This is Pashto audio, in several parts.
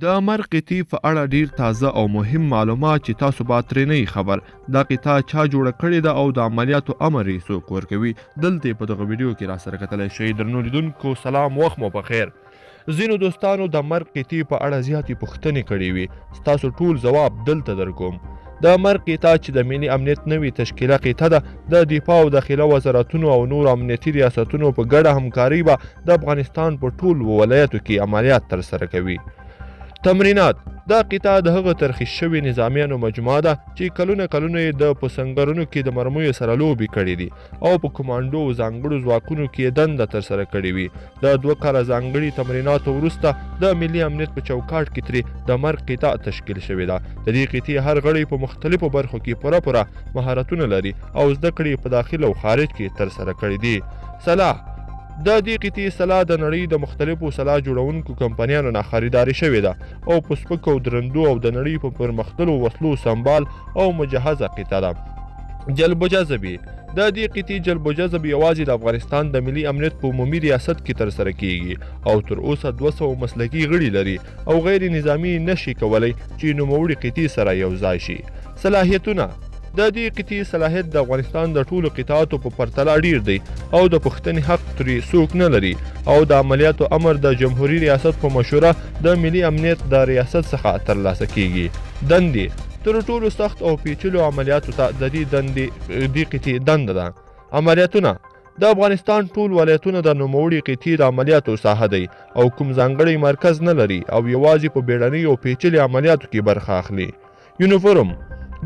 د مرګ قطعې په اړه ډیر تازه او مهم معلومات چې تاسو به ترې نه خبر. دا قطعه چا جوړه کړې ده او د عملیاتو امر یې څوک ورکوي، دلته په دغه ویډیو کې راسره کتلی شئ. درنو لیدونکو سلام، وخت مو بخیر. ځینو دوستانو د مرګ قطعې په اړه زیاتې پوښتنې کړې وي، ستاسو ټول ځواب دلته درکوم. د مرګ قطعه چې د ملي امنیت نوې تشکیله قطعه ده، د دفاع او داخله وزارتونو او نور امنیتي ریاستونو په ګډه همکاري به د افغانستان په ټولو ولایتو کې عملیات ترسره کوي. تمرینات: دا قطعه د هغه ترخیص شوي نظامیانو مجموعه ده چې کلونه یې د په سنګرونو کې د مرمیو سره لوبې کړې دي او په کمانډو او ځانګړو ځواکونو کې دنده ترسره کړې وي. د 2 کاله ځانګړي تمریناتو وروسته د ملي امنیت په چوکاټ کې ترې د مرګ قطعه تشکیل شوې ده. د دې قطعې هر غړی په مختلفو برخو کې پوره مهارتونه لري او زده کړې په داخل او خارج کې ترسره کړې دي. سلاح: د دې قطعې سلاح د نړۍ د مختلفو سلاح جوړونکو کمپنیانو نه خریداري شوې ده او په سپکو او درندو او د نړۍ په پرمختللو وسلو سمبال او مجهزه قطعه ده. جلب و جذبې: د دې قطعې جلب و جذب یوازې د افغانستان د ملي امنیت په عمومي ریاست کې ترسره کیږي او تر اوسه 200 مسلکي غړي لري او غیر نظامي نشي کولی چې نوموړي قطعې سره یو ځای شي. صلاحیتونه: د دې قطعې صلاحیت د افغانستان د ټولو قطعاتو په پرتله ډیر دی او د پوښتنې حق ترې څوک نه لري او د عملیاتو امر د جمهوریت ریاست په مشوره د ملي امنیت د ریاست څخه ترلاسه کیږي. دندې: تر ټولو سخت او پیچلو عملیاتو ته د دې قطعې دنده ده. عملیاتونه: د افغانستان ټول ولایتونه د نوموړي قطعې د عملیاتو ساحه دی او کوم ځانګړی مرکز نه لري او یوازې په بیړنۍ او پیچلي عملیاتو کې برخه اخلي. یونیفورم: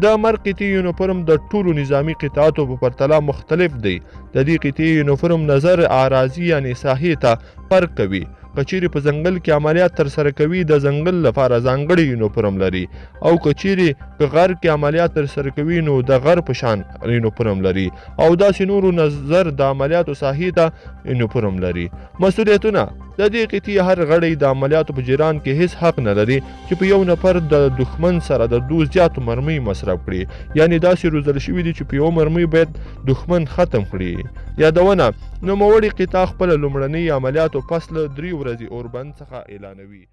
د مرګ قطعې یونیفورم د ټولو نظامی قطعاتو په پرتله مختلف دی. د دې قطعې یونیفورم نظر اراضي یعنی ساحې ته فرق کوي. که چیرې په ځنګل کې عملیات ترسره کوي د ځنګل لپاره ځانګړی یونیفورم لري او که چیرې په غر کې عملیات ترسره کوي نو د غر په شان یونیفورم لري او داسې نورو نظر د عملیاتو ساحې ته یونیفورم لري. مسؤلیتونه: د دې قطعې هر غړی د عملیاتو په جریان کې هیڅ حق نه لري چې په یو نفر د دښمن سره د 2 زیاتو مرمۍ مصرف کړي، یعنی داسې روزل شوي دي چې په یو مرمۍ باید دښمن ختم کړي. یادونه: نوموړې قطعه خپله لومړنۍ عملیاتو پس له 3 ورځې اوربند څخه اعلانوي.